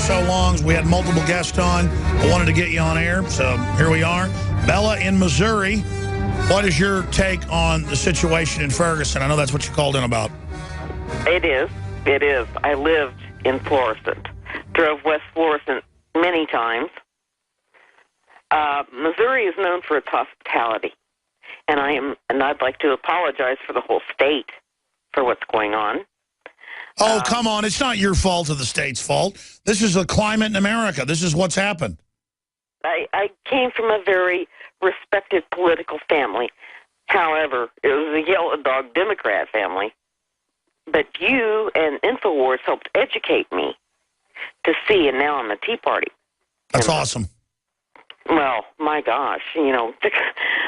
so long. We had multiple guests on. I wanted to get you on air, so here we are. Bella in Missouri, what is your take on the situation in Ferguson? I know that's what you called in about. It is. It is. I lived in Florissant, drove West Florissant many times. Missouri is known for its hospitality, and I'd like to apologize for the whole state for what's going on. Oh, come on. It's not your fault or the state's fault. This is the climate in America. This is what's happened. I came from a very respected political family. However, it was a yellow dog Democrat family. But you and InfoWars helped educate me to see, and now I'm a Tea Party. That's awesome. Well, my gosh, you know,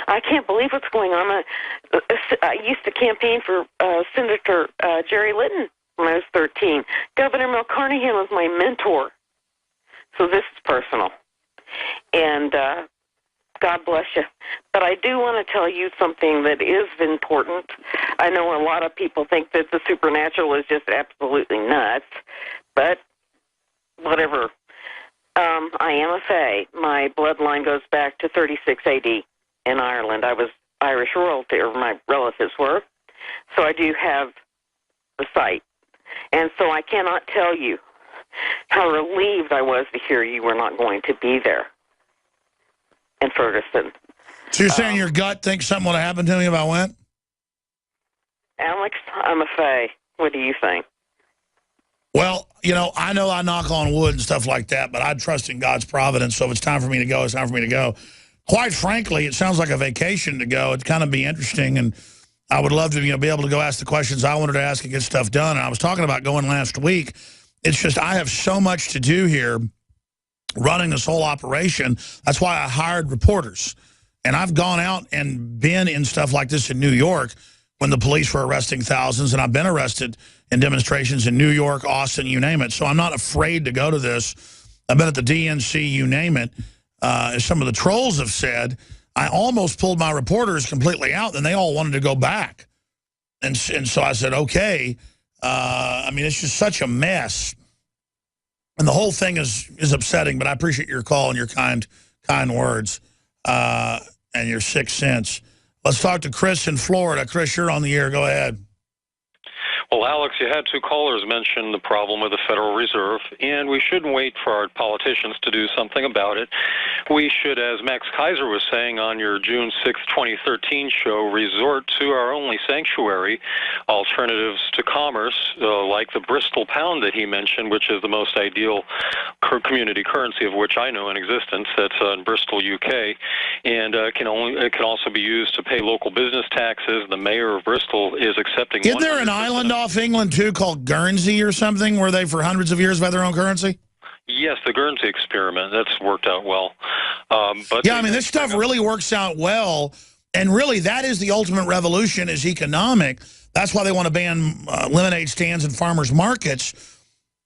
I can't believe what's going on. I used to campaign for Senator Jerry Litton when I was 13. Governor Mel Carnahan was my mentor. So this is personal. And God bless you. But I do want to tell you something that is important. I know a lot of people think that the supernatural is just absolutely nuts, but whatever. I am a Fae. My bloodline goes back to 36 AD in Ireland. I was Irish royalty, or my relatives were, so I do have the sight. And so I cannot tell you how relieved I was to hear you were not going to be there in Ferguson. So you're saying your gut thinks something would have happened to me if I went? Alex, I'm a Fae. What do you think? Well, you know I knock on wood and stuff like that, but I trust in God's providence, so if it's time for me to go, it's time for me to go. Quite frankly, it sounds like a vacation to go. It'd kind of be interesting, and I would love to be able to go ask the questions I wanted to ask and get stuff done. And I was talking about going last week. It's just I have so much to do here running this whole operation. That's why I hired reporters. And I've gone out and been in stuff like this in New York when the police were arresting thousands, and I've been arrested in demonstrations in New York, Austin, you name it. So I'm not afraid to go to this. I've been at the DNC, you name it. As some of the trolls have said, I almost pulled my reporters completely out, and they all wanted to go back. And so I said, okay. I mean, it's just such a mess. And the whole thing is upsetting, but I appreciate your call and your kind words and your 6 cents. Let's talk to Chris in Florida. Chris, you're on the air. Go ahead. Well, Alex, you had two callers mention the problem with the Federal Reserve, and we shouldn't wait for our politicians to do something about it. We should, as Max Kaiser was saying on your June 6, 2013 show, resort to our only sanctuary, alternatives to commerce, like the Bristol pound that he mentioned, which is the most ideal community currency of which I know in existence. That's in Bristol, UK, and it can also be used to pay local business taxes. The mayor of Bristol is accepting. Isn't there an island off England, too, called Guernsey or something, where they, for hundreds of years, have had their own currency? Yes, the Guernsey experiment. That's worked out well. But yeah, I mean, this stuff really works out well, and really that is the ultimate revolution is economic. That's why they want to ban lemonade stands and farmers markets.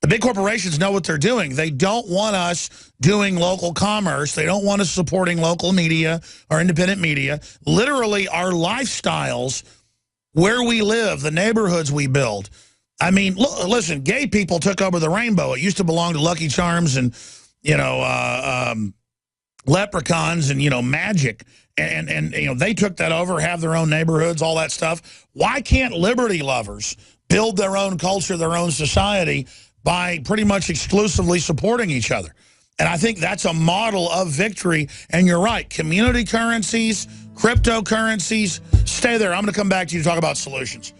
The big corporations know what they're doing. They don't want us doing local commerce. They don't want us supporting local media or independent media. Literally, our lifestyles, where we live, the neighborhoods we build. I mean, listen, gay people took over the rainbow. It used to belong to Lucky Charms and, you know, leprechauns and, you know, magic. And you know, they took that over, have their own neighborhoods, all that stuff. Why can't liberty lovers build their own culture, their own society by pretty much exclusively supporting each other? And I think that's a model of victory. And you're right, community currencies, cryptocurrencies, stay there. I'm going to come back to you to talk about solutions.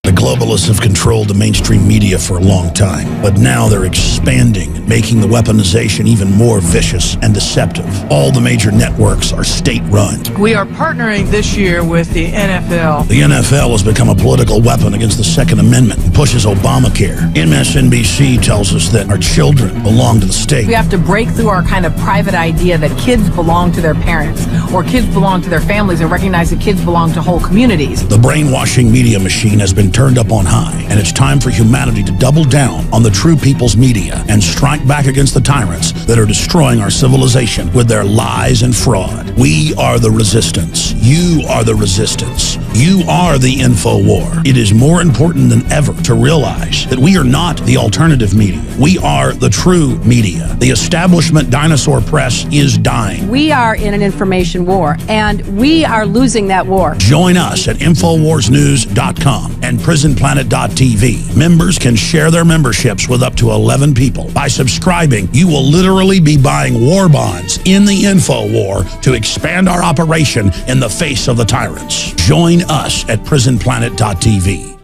The globalists have controlled the mainstream media for a long time, but now they're expanding, making the weaponization even more vicious and deceptive. All the major networks are state-run. We are partnering this year with the NFL. The NFL has become a political weapon against the Second Amendment and pushes Obamacare. MSNBC tells us that our children belong to the state. We have to break through our kind of private idea that kids belong to their parents or kids belong to their families and recognize that kids belong to whole communities. The brainwashing media machine has been turned up on high, and it's time for humanity to double down on the true people's media and strike back against the tyrants that are destroying our civilization with their lies and fraud. We are the resistance. You are the resistance. You are the info war. It is more important than ever to realize that we are not the alternative media. We are the true media. The establishment dinosaur press is dying. We are in an information war, and we are losing that war. Join us at InfoWarsNews.com and PrisonPlanet.tv. Members can share their memberships with up to 11 people. By subscribing, you will literally be buying war bonds in the info war to expand our operation in the face of the tyrants. Join us at PrisonPlanet.tv.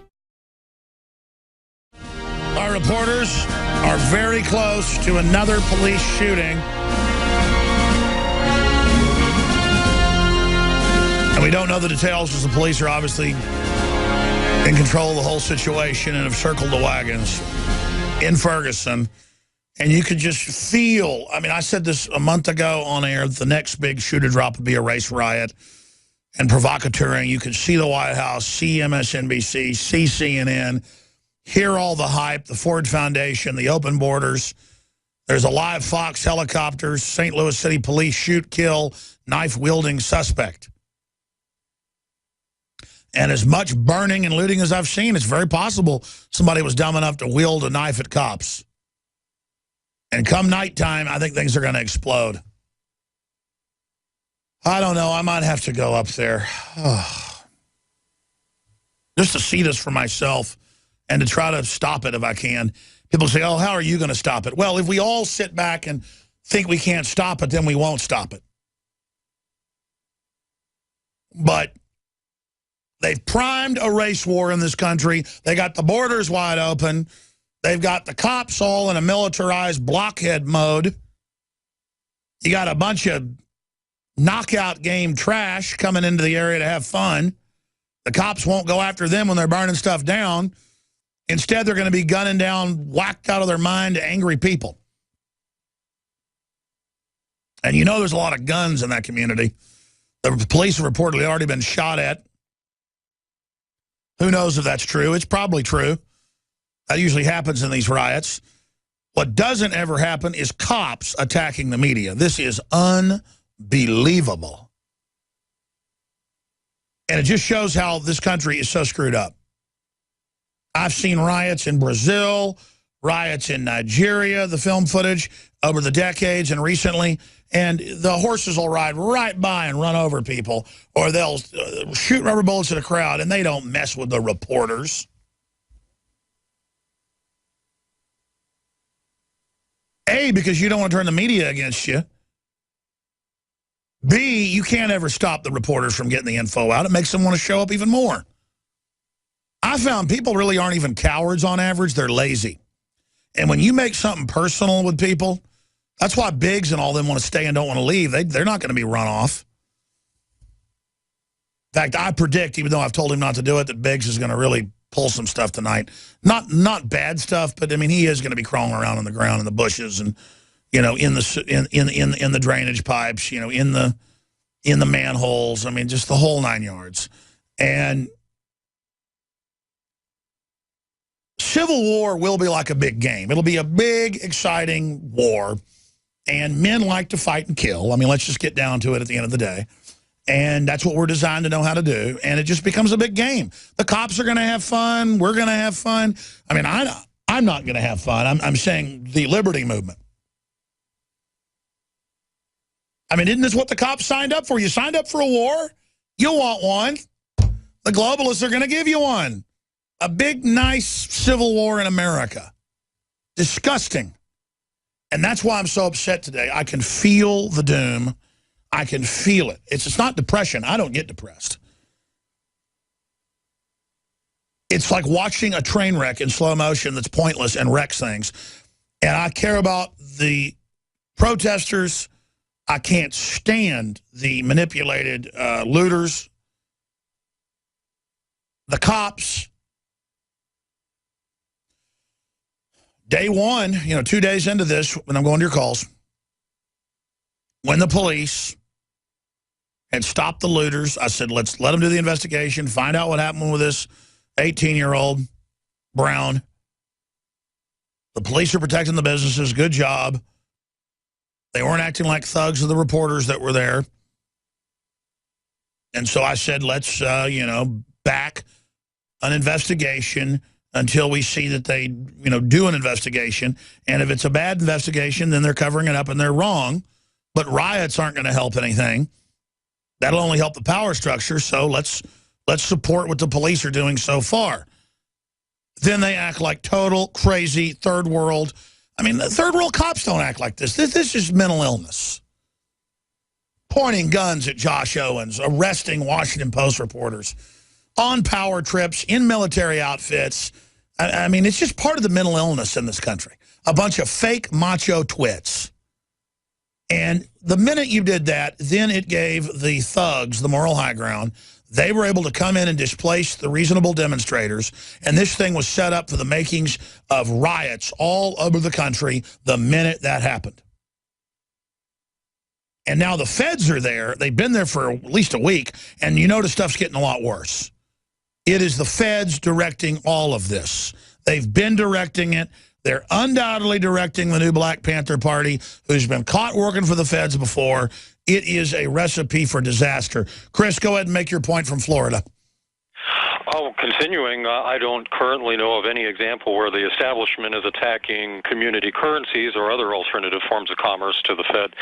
Our reporters are very close to another police shooting. And we don't know the details because the police are obviously in control of the whole situation and have circled the wagons in Ferguson. And you could just feel, I mean, I said this a month ago on air, the next big shooter drop would be a race riot and provocateuring. You could see the White House, see MSNBC, see CNN, hear all the hype, the Ford Foundation, the open borders. There's a live Fox helicopters, St. Louis City Police shoot, kill, knife-wielding suspect. And as much burning and looting as I've seen, it's very possible somebody was dumb enough to wield a knife at cops. And come nighttime, I think things are going to explode. I don't know. I might have to go up there. Just to see this for myself and to try to stop it if I can. People say, oh, how are you going to stop it? Well, if we all sit back and think we can't stop it, then we won't stop it. But they've primed a race war in this country. They got the borders wide open. They've got the cops all in a militarized blockhead mode. You got a bunch of knockout game trash coming into the area to have fun. The cops won't go after them when they're burning stuff down. Instead, they're going to be gunning down whacked out of their mind angry people. And you know there's a lot of guns in that community. The police have reportedly already been shot at. Who knows if that's true? It's probably true. That usually happens in these riots. What doesn't ever happen is cops attacking the media. This is unbelievable. And it just shows how this country is so screwed up. I've seen riots in Brazil, riots in Nigeria, the film footage over the decades and recently, and the horses will ride right by and run over people, or they'll shoot rubber bullets at a crowd, and they don't mess with the reporters. A, because you don't want to turn the media against you. B, you can't ever stop the reporters from getting the info out. It makes them want to show up even more. I found people really aren't even cowards on average. They're lazy. And when you make something personal with people, that's why Biggs and all them want to stay and don't want to leave. They're not going to be run off. In fact, I predict, even though I've told him not to do it, that Biggs is going to really pull some stuff tonight. Not bad stuff, but I mean he is going to be crawling around on the ground in the bushes and in the drainage pipes, in the manholes. I mean just the whole 9 yards. And Civil war will be like a big game. It'll be a big, exciting war. And men like to fight and kill. I mean, let's just get down to it at the end of the day. And that's what we're designed to know how to do. And it just becomes a big game. The cops are going to have fun. We're going to have fun. I mean, I'm not going to have fun. I'm saying the liberty movement. I mean, isn't this what the cops signed up for? You signed up for a war. You want one. The globalists are going to give you one. A big, nice civil war in America. Disgusting. And that's why I'm so upset today. I can feel the doom. I can feel it. It's not depression. I don't get depressed. It's like watching a train wreck in slow motion that's pointless and wrecks things. And I care about the protesters. I can't stand the manipulated looters, the cops. Day one, 2 days into this, when I'm going to your calls, when the police had stopped the looters, I said, let's let them do the investigation, find out what happened with this 18-year-old Brown. The police are protecting the businesses. Good job. They weren't acting like thugs to the reporters that were there. And so I said, let's, back an investigation until we see that they, do an investigation. And if it's a bad investigation, then they're covering it up and they're wrong. But riots aren't going to help anything. That'll only help the power structure. So let's support what the police are doing so far. Then they act like total crazy third world. I mean, the third world cops don't act like this. This is mental illness. Pointing guns at Josh Owens, arresting Washington Post reporters, on power trips, in military outfits. I mean, it's just part of the mental illness in this country. A bunch of fake macho twits. And the minute you did that, then it gave the thugs the moral high ground. They were able to come in and displace the reasonable demonstrators. And this thing was set up for the makings of riots all over the country the minute that happened. And now the feds are there. They've been there for at least a week. And you notice stuff's getting a lot worse. It is the feds directing all of this. They've been directing it. They're undoubtedly directing the new Black Panther Party, who's been caught working for the feds before. It is a recipe for disaster. Chris, go ahead and make your point from Florida. Oh, continuing, I don't currently know of any example where the establishment is attacking community currencies or other alternative forms of commerce to the Fed,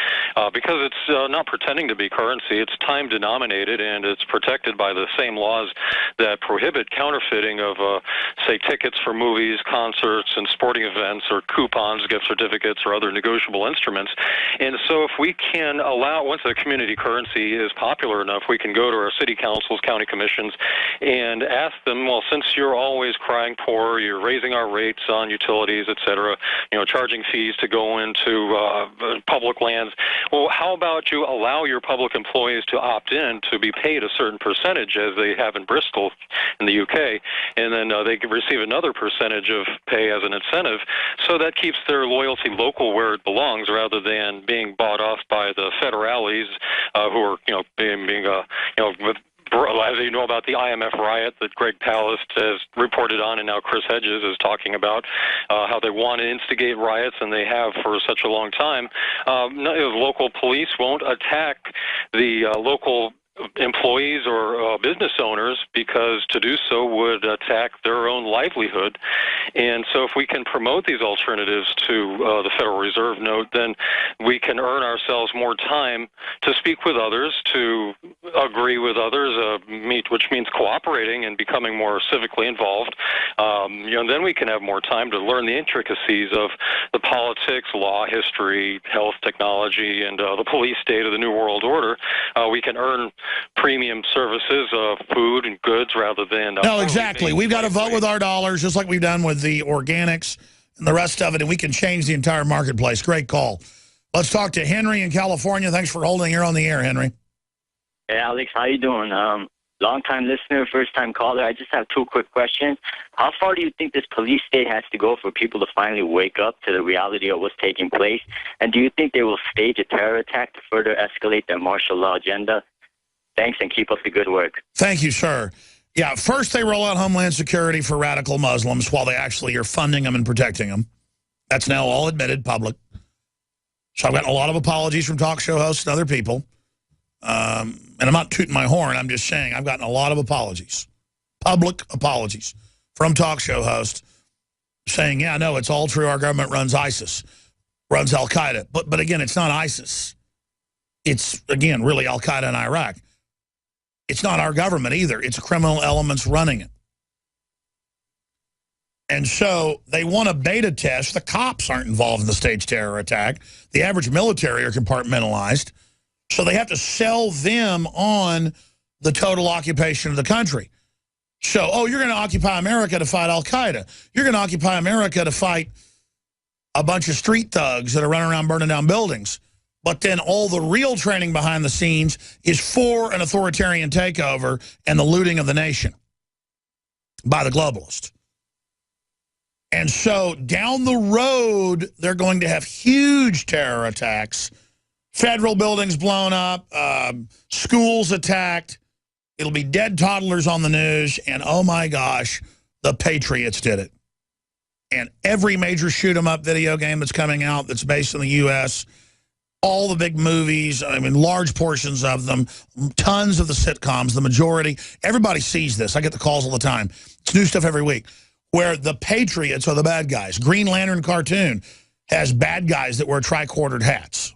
because it's not pretending to be currency. It's time-denominated, and it's protected by the same laws that prohibit counterfeiting of, say, tickets for movies, concerts, and sporting events, or coupons, gift certificates, or other negotiable instruments. And so if we can allow, once a community currency is popular enough, we can go to our city councils, county commissions, and ask them, well, since you're always crying poor, you're raising our rates on utilities, et cetera, charging fees to go into public lands, well, how about you allow your public employees to opt in to be paid a certain percentage, as they have in Bristol in the UK, and then they can receive another percentage of pay as an incentive, so that keeps their loyalty local where it belongs, rather than being bought off by the federales who are, as you know about the IMF riot that Greg Palast has reported on, and now Chris Hedges is talking about, how they want to instigate riots, and they have for such a long time. Local police won't attack the local employees or business owners, because to do so would attack their own livelihood. And so if we can promote these alternatives to the Federal Reserve note, then we can earn ourselves more time to speak with others, to agree with others, which means cooperating and becoming more civically involved. Then we can have more time to learn the intricacies of the politics, law, history, health, technology, and the police state of the New World Order. We can earn premium services of food and goods rather than... No, exactly. We've got to vote with our dollars, just like we've done with the organics and the rest of it, and we can change the entire marketplace. Great call. Let's talk to Henry in California. Thanks for holding. You're on the air, Henry. Hey, Alex. How you doing? Long-time listener, first-time caller. I just have two quick questions. How far do you think this police state has to go for people to finally wake up to the reality of what's taking place? And do you think they will stage a terror attack to further escalate their martial law agenda? Thanks, and keep up the good work. Thank you, sir. Yeah, first they roll out Homeland Security for radical Muslims while they actually are funding them and protecting them. That's now all admitted, public. So I've gotten a lot of apologies from talk show hosts and other people. And I'm not tooting my horn. I'm just saying I've gotten a lot of apologies, public apologies from talk show hosts saying, yeah, no, it's all true. Our government runs ISIS, runs Al-Qaeda. But again, it's not ISIS. It's, again, really Al-Qaeda in Iraq. It's not our government either. It's criminal elements running it. And so they want a beta test. The cops aren't involved in the staged terror attack. The average military are compartmentalized. So they have to sell them on the total occupation of the country. So, oh, you're going to occupy America to fight Al-Qaeda. You're going to occupy America to fight a bunch of street thugs that are running around burning down buildings. But then all the real training behind the scenes is for an authoritarian takeover and the looting of the nation by the globalists. And so down the road, they're going to have huge terror attacks. Federal buildings blown up, schools attacked. It'll be dead toddlers on the news. And oh my gosh, the Patriots did it. And every major shoot 'em up video game that's coming out that's based in the U.S., all the big movies, I mean, large portions of them, tons of the sitcoms, the majority. Everybody sees this. I get the calls all the time. It's new stuff every week, where the patriots are the bad guys. Green Lantern cartoon has bad guys that wear tricornered hats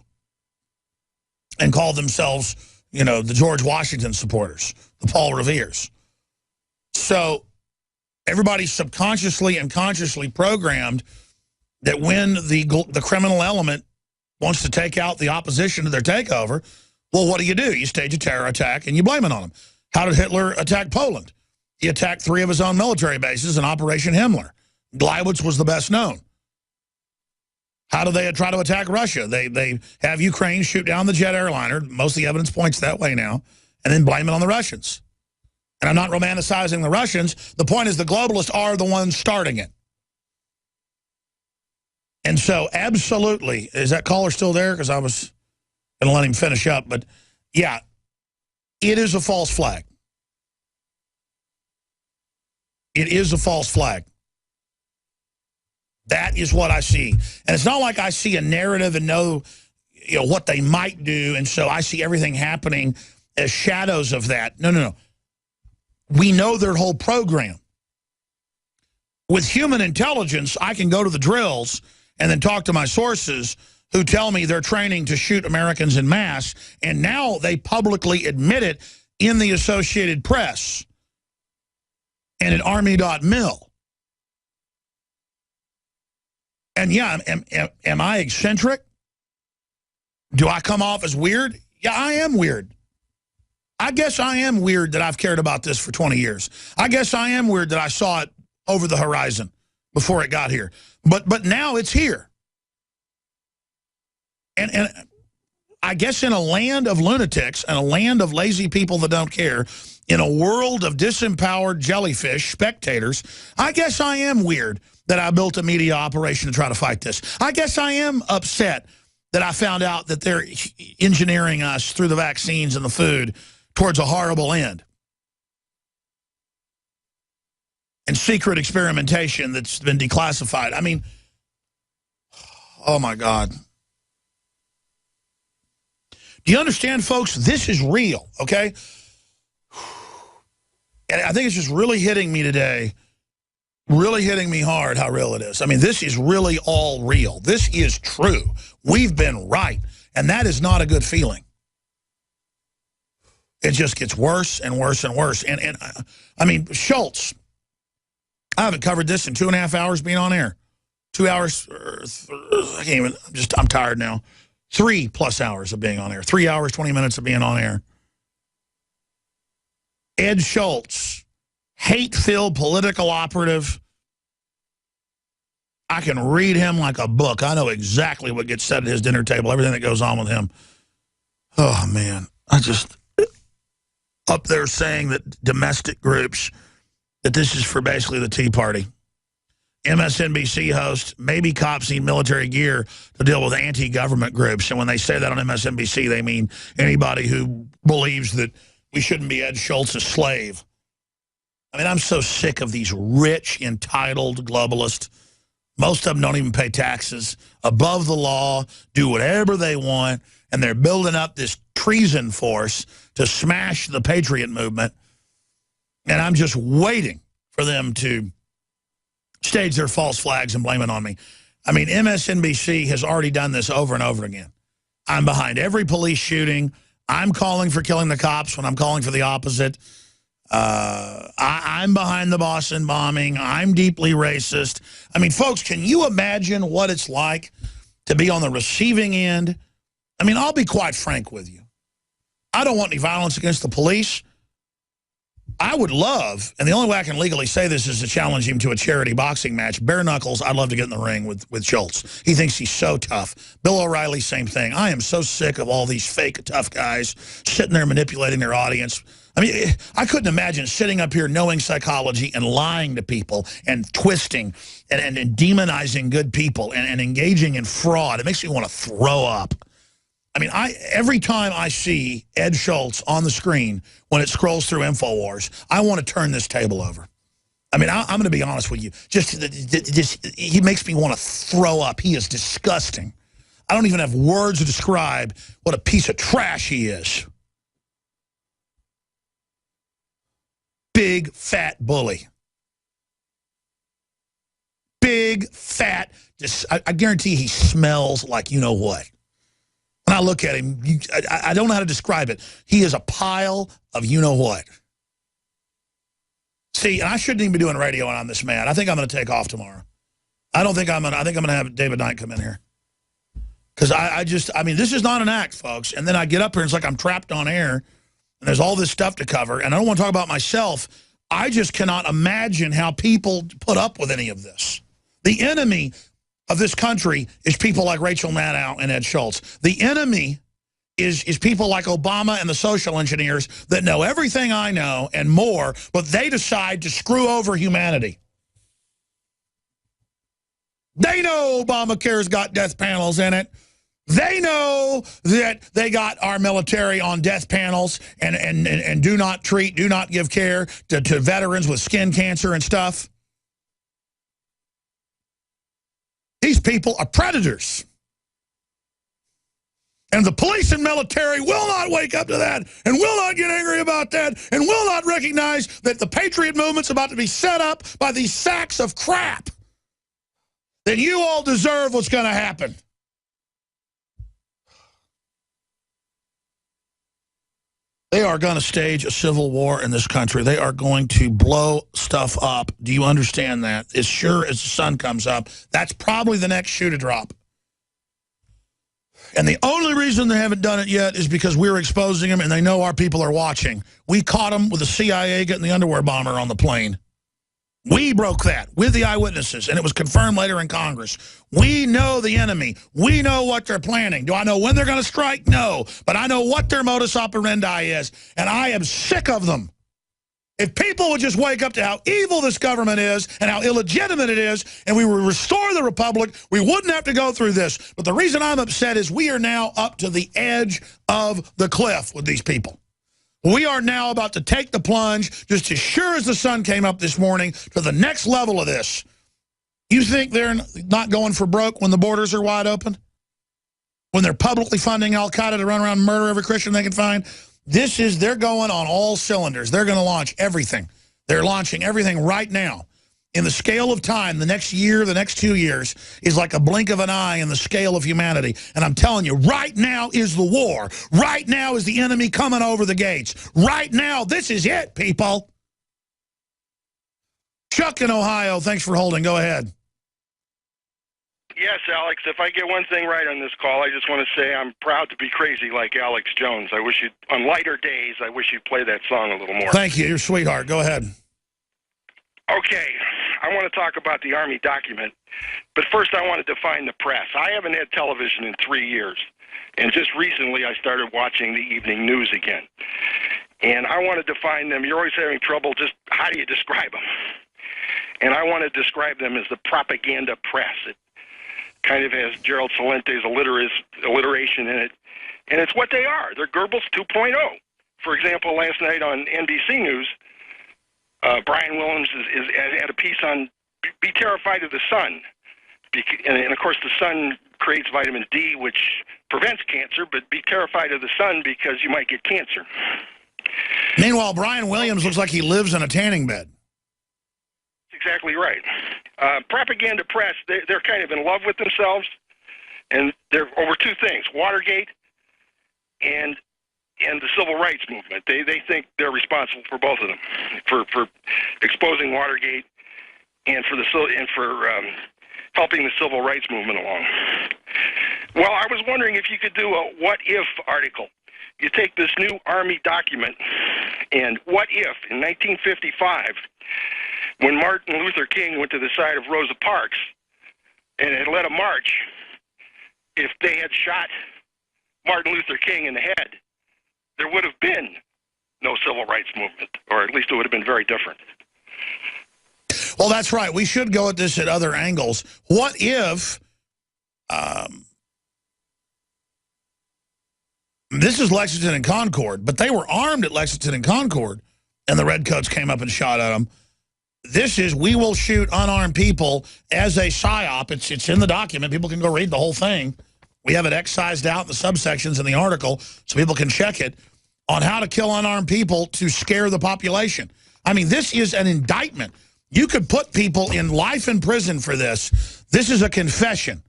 and call themselves, you know, the George Washington supporters, the Paul Reveres. So everybody's subconsciously and consciously programmed that when the criminal element wants to take out the opposition to their takeover, well, what do? You stage a terror attack and you blame it on them. How did Hitler attack Poland? He attacked 3 of his own military bases in Operation Himmler. Gleiwitz was the best known. How do they try to attack Russia? They have Ukraine shoot down the jet airliner. Most of the evidence points that way now. And then blame it on the Russians. And I'm not romanticizing the Russians. The point is the globalists are the ones starting it. And so, absolutely, is that caller still there? Because I was going to let him finish up. But, yeah, it is a false flag. It is a false flag. That is what I see. And it's not like I see a narrative and know, you know, what they might do, and so I see everything happening as shadows of that. No, no, no. We know their whole program. With human intelligence, I can go to the drills and then talk to my sources who tell me they're training to shoot Americans en masse, and now they publicly admit it in the Associated Press and at Army.mil. And yeah, am I eccentric? Do I come off as weird? Yeah, I am weird. I guess I am weird that I've cared about this for 20 years. I guess I am weird that I saw it over the horizon before it got here. But now it's here. And I guess in a land of lunatics and a land of lazy people that don't care, in a world of disempowered jellyfish spectators, I guess I am weird that I built a media operation to try to fight this. I guess I am upset that I found out that they're engineering us through the vaccines and the food towards a horrible end. And secret experimentation that's been declassified. I mean, oh my God. Do you understand, folks? This is real, okay? And I think it's just really hitting me today, really hitting me hard how real it is. I mean, this is really all real. This is true. We've been right, and that is not a good feeling. It just gets worse and worse and worse. And I mean, Schultz, I haven't covered this in 2.5 hours being on air. 2 hours, I can't even, I'm tired now. 3+ hours of being on air. 3 hours, 20 minutes of being on air. Ed Schultz, hate-filled political operative. I can read him like a book. I know exactly what gets said at his dinner table, everything that goes on with him. Oh, man. I just, up there saying that domestic groups, that this is for basically the Tea Party. MSNBC host, maybe cops need military gear to deal with anti-government groups. And when they say that on MSNBC, they mean anybody who believes that we shouldn't be Ed Schultz's slave. I mean, I'm so sick of these rich, entitled globalists. Most of them don't even pay taxes, above the law, do whatever they want, and they're building up this treason force to smash the patriot movement. And I'm just waiting for them to stage their false flags and blame it on me. I mean, MSNBC has already done this over and over again. I'm behind every police shooting. I'm calling for killing the cops when I'm calling for the opposite. I'm behind the Boston bombing. I'm deeply racist. I mean, folks, can you imagine what it's like to be on the receiving end? I mean, I'll be quite frank with you. I don't want any violence against the police. I would love, and the only way I can legally say this is to challenge him to a charity boxing match. Bare knuckles, I'd love to get in the ring with Schultz. He thinks he's so tough. Bill O'Reilly, same thing. I am so sick of all these fake tough guys sitting there manipulating their audience. I mean, I couldn't imagine sitting up here knowing psychology and lying to people and twisting and demonizing good people and engaging in fraud. It makes me want to throw up. I mean, every time I see Ed Schultz on the screen when it scrolls through InfoWars, I want to turn this table over. I mean, I'm going to be honest with you. Just he makes me want to throw up. He is disgusting. I don't even have words to describe what a piece of trash he is. Big, fat bully. Big, fat, I guarantee he smells like you know what. When I look at him, I don't know how to describe it. He is a pile of you know what. See, and I shouldn't even be doing radio on this man. I think I'm going to take off tomorrow. I think I'm going to have David Knight come in here. Because I mean, this is not an act, folks. And then I get up here and it's like I'm trapped on air. And there's all this stuff to cover. And I don't want to talk about myself. I just cannot imagine how people put up with any of this. The enemy of this country is people like Rachel Maddow and Ed Schultz. The enemy is people like Obama and the social engineers that know everything I know and more, but they decide to screw over humanity. They know Obamacare's got death panels in it. They know that they got our military on death panels and do not treat, do not give care to veterans with skin cancer and stuff. These people are predators. And the police and military will not wake up to that and will not get angry about that and will not recognize that the Patriot movement's about to be set up by these sacks of crap. Then you all deserve what's going to happen. They are going to stage a civil war in this country. They are going to blow stuff up. Do you understand that? As sure as the sun comes up, that's probably the next shoe to drop. And the only reason they haven't done it yet is because we're exposing them and they know our people are watching. We caught them with the CIA getting the underwear bomber on the plane. We broke that with the eyewitnesses, and it was confirmed later in Congress. We know the enemy. We know what they're planning. Do I know when they're going to strike? No. But I know what their modus operandi is, and I am sick of them. If people would just wake up to how evil this government is and how illegitimate it is, and we would restore the republic, we wouldn't have to go through this. But the reason I'm upset is we are now up to the edge of the cliff with these people. We are now about to take the plunge, just as sure as the sun came up this morning, to the next level of this. You think they're not going for broke when the borders are wide open? When they're publicly funding al-Qaeda to run around and murder every Christian they can find? They're going on all cylinders. They're going to launch everything. They're launching everything right now. In the scale of time, the next year, the next 2 years, is like a blink of an eye in the scale of humanity. And I'm telling you, right now is the war. Right now is the enemy coming over the gates. Right now, this is it, people. Chuck in Ohio, thanks for holding. Go ahead. Yes, Alex, if I get one thing right on this call, I just want to say I'm proud to be crazy like Alex Jones. I wish you'd, on lighter days, I wish you'd play that song a little more. Thank you, you're a sweetheart. Go ahead. Okay, I want to talk about the Army document, but first I want to define the press. I haven't had television in 3 years, and just recently I started watching the evening news again. And I want to define them. You're always having trouble, just how do you describe them? And I want to describe them as the propaganda press. It kind of has Gerald Salente's alliteration in it, and it's what they are. They're Goebbels 2.0. For example, last night on NBC News, Brian Williams had a piece on be terrified of the sun. And of course, the sun creates vitamin D, which prevents cancer, but be terrified of the sun because you might get cancer. Meanwhile, Brian Williams looks like he lives in a tanning bed. That's exactly right. Propaganda press, they're kind of in love with themselves, and they're over two things, Watergate and the civil rights movement. They think they're responsible for both of them, for exposing Watergate and for helping the civil rights movement along. Well, I was wondering if you could do a what if article. You take this new Army document, and what if in 1955, when Martin Luther King went to the side of Rosa Parks and had led a march, if they had shot Martin Luther King in the head, there would have been no civil rights movement, or at least it would have been very different. Well, that's right. We should go at this at other angles. What if this is Lexington and Concord, but they were armed at Lexington and Concord, and the Redcoats came up and shot at them. This is, we will shoot unarmed people as a PSYOP. It's in the document. People can go read the whole thing. We have it excised out in the subsections in the article so people can check it on how to kill unarmed people to scare the population. I mean, this is an indictment. You could put people in life in prison for this. This is a confession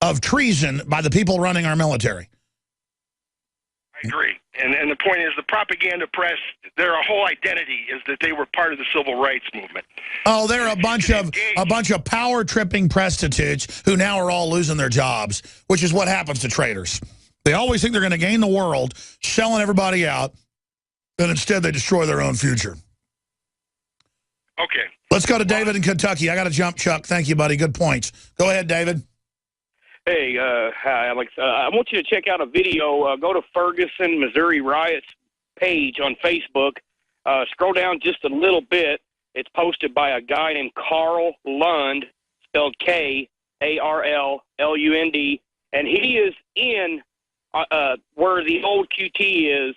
of treason by the people running our military. I agree. And the point is, the propaganda press, their whole identity is that they were part of the civil rights movement. Oh, they're a bunch of power-tripping prostitutes who now are all losing their jobs, which is what happens to traitors. They always think they're going to gain the world, selling everybody out, and instead they destroy their own future. Okay. Let's go to David in Kentucky. I got to jump, Chuck. Thank you, buddy. Good points. Go ahead, David. Hey, hi, Alex. I want you to check out a video. Go to Ferguson, Missouri Riots page on Facebook. Scroll down just a little bit. It's posted by a guy named Carl Lund, spelled Karlund, and he is in where the old QT is.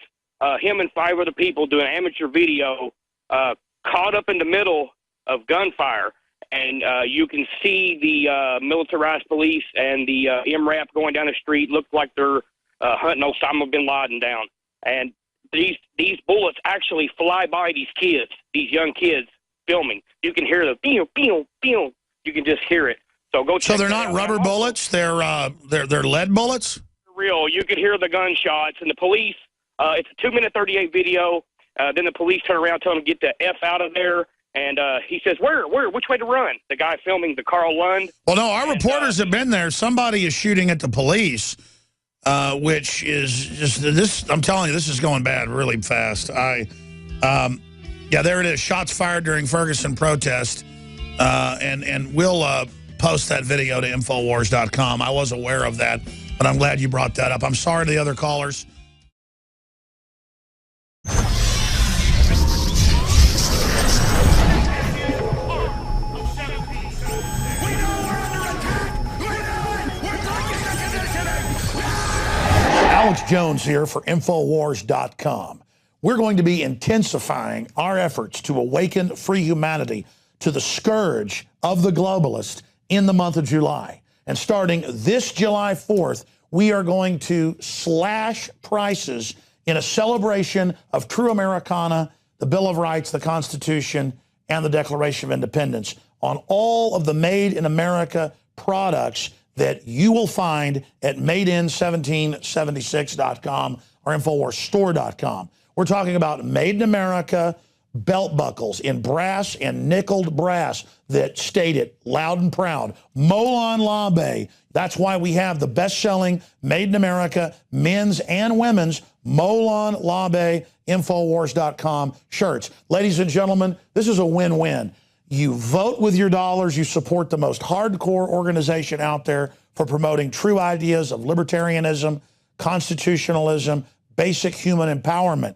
Him and 5 other people doing an amateur video, caught up in the middle of gunfire. And you can see the militarized police and the MRAP going down the street. Look like they're hunting Osama bin Laden down. And these bullets actually fly by these kids, these young kids filming. You can hear the pew, pew, pew. You can just hear it. So go check. So they're not rubber bullets. They're lead bullets. Real. You can hear the gunshots and the police. It's a 2-minute 38 video. Then the police turn around, tell them to get the F out of there. And he says, where, which way to run? The guy filming, the Carl Lund. Well, no, our reporters have been there. Somebody is shooting at the police, which is just this. I'm telling you, this is going bad really fast. Yeah, there it is. Shots fired during Ferguson protest. And we'll post that video to Infowars.com. I was aware of that, but I'm glad you brought that up. I'm sorry to the other callers. Alex Jones here for Infowars.com. We're going to be intensifying our efforts to awaken free humanity to the scourge of the globalist in the month of July. And starting this July 4th, we are going to slash prices in a celebration of true Americana, the Bill of Rights, the Constitution, and the Declaration of Independence on all of the Made in America products that you will find at madein1776.com or InfoWarsStore.com. We're talking about Made in America belt buckles in brass and nickeled brass that state it loud and proud. Molon Labe. That's why we have the best-selling Made in America men's and women's Molon Labe Infowars.com shirts. Ladies and gentlemen, this is a win-win. You vote with your dollars. You support the most hardcore organization out there for promoting true ideas of libertarianism, constitutionalism, basic human empowerment.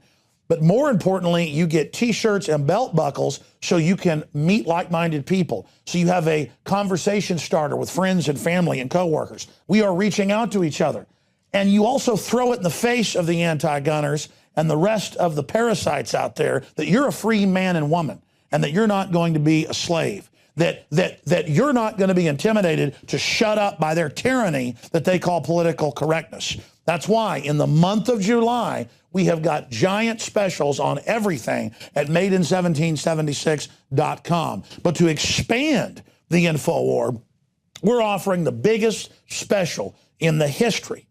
But more importantly, you get T-shirts and belt buckles so you can meet like-minded people. So you have a conversation starter with friends and family and coworkers. We are reaching out to each other. And you also throw it in the face of the anti-gunners and the rest of the parasites out there that you're a free man and woman, and that you're not going to be a slave, that you're not going to be intimidated to shut up by their tyranny that they call political correctness. That's why in the month of July, we have got giant specials on everything at madein1776.com. But to expand the InfoWar, we're offering the biggest special in the history,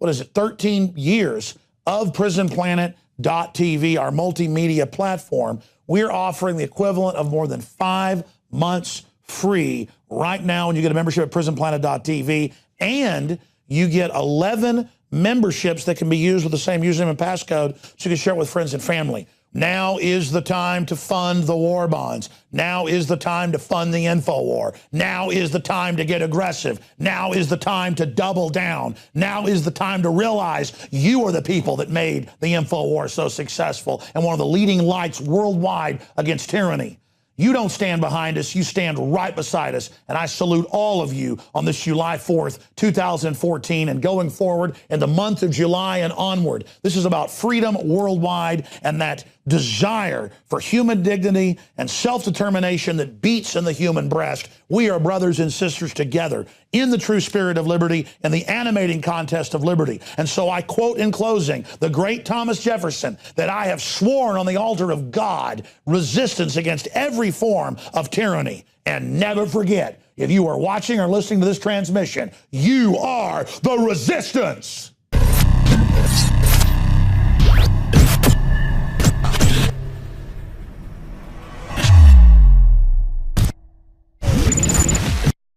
13 years of PrisonPlanet.tv, our multimedia platform. We're offering the equivalent of more than 5 months free right now when you get a membership at PrisonPlanet.tv, and you get 11 memberships that can be used with the same username and passcode so you can share it with friends and family. Now is the time to fund the war bonds. Now is the time to fund the InfoWar. Now is the time to get aggressive. Now is the time to double down. Now is the time to realize you are the people that made the InfoWar so successful and one of the leading lights worldwide against tyranny. You don't stand behind us, you stand right beside us, and I salute all of you on this July 4th, 2014, and going forward in the month of July and onward. This is about freedom worldwide and that desire for human dignity and self-determination that beats in the human breast. We are brothers and sisters together in the true spirit of liberty and the animating contest of liberty. And so I quote in closing the great Thomas Jefferson, that I have sworn on the altar of God resistance against every form of tyranny. And never forget, if you are watching or listening to this transmission, you are the resistance.